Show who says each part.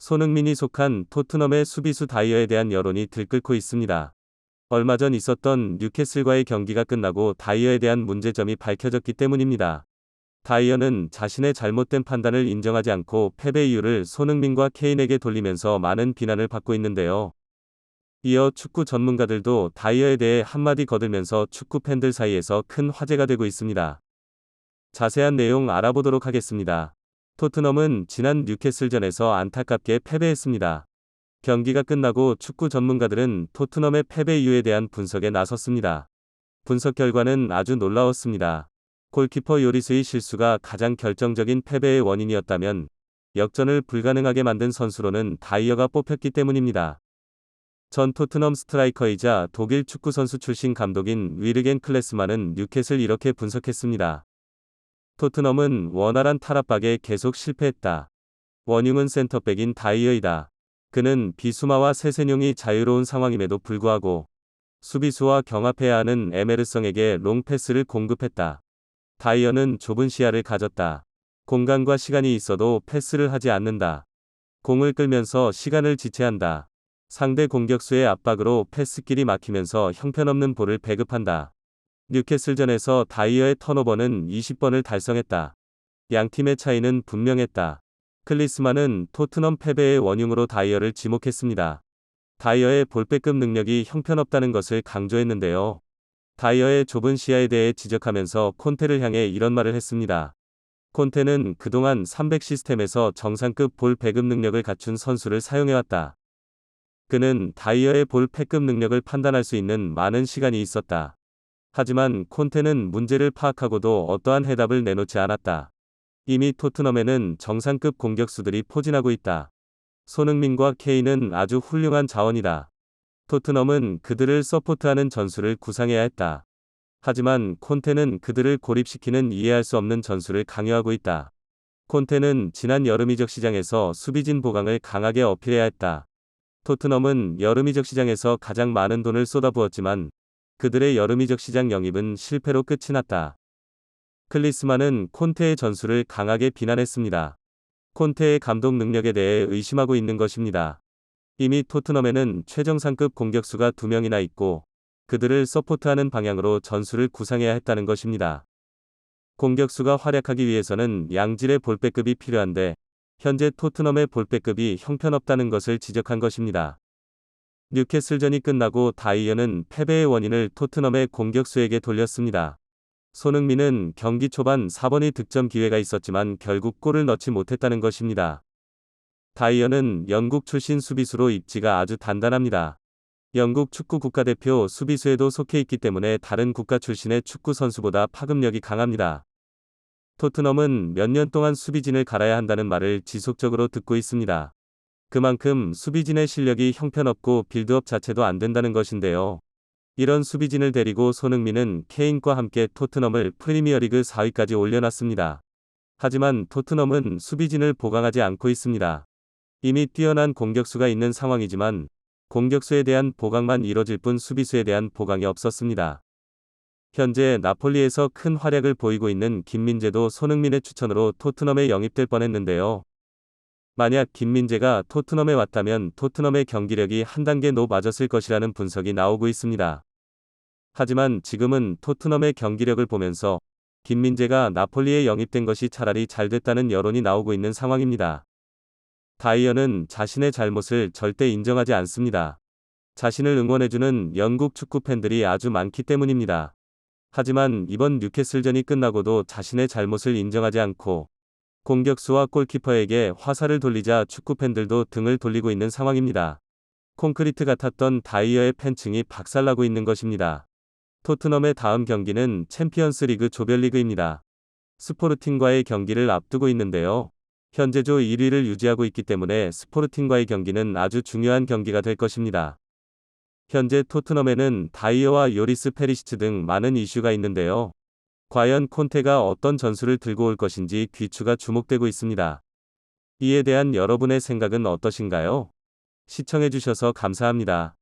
Speaker 1: 손흥민이 속한 토트넘의 수비수 다이어에 대한 여론이 들끓고 있습니다. 얼마 전 있었던 뉴캐슬과의 경기가 끝나고 다이어에 대한 문제점이 밝혀졌기 때문입니다. 다이어는 자신의 잘못된 판단을 인정하지 않고 패배 이유를 손흥민과 케인에게 돌리면서 많은 비난을 받고 있는데요. 이어 축구 전문가들도 다이어에 대해 한마디 거들면서 축구 팬들 사이에서 큰 화제가 되고 있습니다. 자세한 내용 알아보도록 하겠습니다. 토트넘은 지난 뉴캐슬전에서 안타깝게 패배했습니다. 경기가 끝나고 축구 전문가들은 토트넘의 패배 이유에 대한 분석에 나섰습니다. 분석 결과는 아주 놀라웠습니다. 골키퍼 요리스의 실수가 가장 결정적인 패배의 원인이었다면 역전을 불가능하게 만든 선수로는 다이어가 뽑혔기 때문입니다. 전 토트넘 스트라이커이자 독일 축구선수 출신 감독인 위르겐 클레스만은 뉴캐슬 이렇게 분석했습니다. 토트넘은 원활한 탈압박에 계속 실패했다. 원흉은 센터백인 다이어이다. 그는 비수마와 세세뇽이 자유로운 상황임에도 불구하고 수비수와 경합해야 하는 에메르성에게 롱패스를 공급했다. 다이어는 좁은 시야를 가졌다. 공간과 시간이 있어도 패스를 하지 않는다. 공을 끌면서 시간을 지체한다. 상대 공격수의 압박으로 패스길이 막히면서 형편없는 볼을 배급한다. 뉴캐슬전에서 다이어의 턴오버는 20번을 달성했다. 양팀의 차이는 분명했다. 클리스만은 토트넘 패배의 원흉으로 다이어를 지목했습니다. 다이어의 볼배급 능력이 형편없다는 것을 강조했는데요. 다이어의 좁은 시야에 대해 지적하면서 콘테를 향해 이런 말을 했습니다. 콘테는 그동안 300 시스템에서 정상급 볼 배급 능력을 갖춘 선수를 사용해왔다. 그는 다이어의 볼 패급 능력을 판단할 수 있는 많은 시간이 있었다. 하지만 콘테는 문제를 파악하고도 어떠한 해답을 내놓지 않았다. 이미 토트넘에는 정상급 공격수들이 포진하고 있다. 손흥민과 케인은 아주 훌륭한 자원이다. 토트넘은 그들을 서포트하는 전술을 구상해야 했다. 하지만 콘테는 그들을 고립시키는 이해할 수 없는 전술을 강요하고 있다. 콘테는 지난 여름 이적 시장에서 수비진 보강을 강하게 어필해야 했다. 토트넘은 여름 이적 시장에서 가장 많은 돈을 쏟아부었지만 그들의 여름 이적 시장 영입은 실패로 끝이 났다. 클리스만은 콘테의 전술을 강하게 비난했습니다. 콘테의 감독 능력에 대해 의심하고 있는 것입니다. 이미 토트넘에는 최정상급 공격수가 2명이나 있고 그들을 서포트하는 방향으로 전술을 구상해야 했다는 것입니다. 공격수가 활약하기 위해서는 양질의 볼배급이 필요한데 현재 토트넘의 볼배급이 형편없다는 것을 지적한 것입니다. 뉴캐슬전이 끝나고 다이어는 패배의 원인을 토트넘의 공격수에게 돌렸습니다. 손흥민은 경기 초반 4번의 득점 기회가 있었지만 결국 골을 넣지 못했다는 것입니다. 다이어는 영국 출신 수비수로 입지가 아주 단단합니다. 영국 축구 국가대표 수비수에도 속해 있기 때문에 다른 국가 출신의 축구 선수보다 파급력이 강합니다. 토트넘은 몇 년 동안 수비진을 갈아야 한다는 말을 지속적으로 듣고 있습니다. 그만큼 수비진의 실력이 형편없고 빌드업 자체도 안 된다는 것인데요. 이런 수비진을 데리고 손흥민은 케인과 함께 토트넘을 프리미어리그 4위까지 올려놨습니다. 하지만 토트넘은 수비진을 보강하지 않고 있습니다. 이미 뛰어난 공격수가 있는 상황이지만 공격수에 대한 보강만 이뤄질 뿐 수비수에 대한 보강이 없었습니다. 현재 나폴리에서 큰 활약을 보이고 있는 김민재도 손흥민의 추천으로 토트넘에 영입될 뻔했는데요. 만약 김민재가 토트넘에 왔다면 토트넘의 경기력이 한 단계 높아졌을 것이라는 분석이 나오고 있습니다. 하지만 지금은 토트넘의 경기력을 보면서 김민재가 나폴리에 영입된 것이 차라리 잘 됐다는 여론이 나오고 있는 상황입니다. 다이어는 자신의 잘못을 절대 인정하지 않습니다. 자신을 응원해주는 영국 축구 팬들이 아주 많기 때문입니다. 하지만 이번 뉴캐슬전이 끝나고도 자신의 잘못을 인정하지 않고 공격수와 골키퍼에게 화살을 돌리자 축구 팬들도 등을 돌리고 있는 상황입니다. 콘크리트 같았던 다이어의 팬층이 박살나고 있는 것입니다. 토트넘의 다음 경기는 챔피언스 리그 조별리그입니다. 스포르팅과의 경기를 앞두고 있는데요. 현재 조 1위를 유지하고 있기 때문에 스포르팅과의 경기는 아주 중요한 경기가 될 것입니다. 현재 토트넘에는 다이어와 요리스 페리시치 등 많은 이슈가 있는데요. 과연 콘테가 어떤 전술을 들고 올 것인지 귀추가 주목되고 있습니다. 이에 대한 여러분의 생각은 어떠신가요? 시청해주셔서 감사합니다.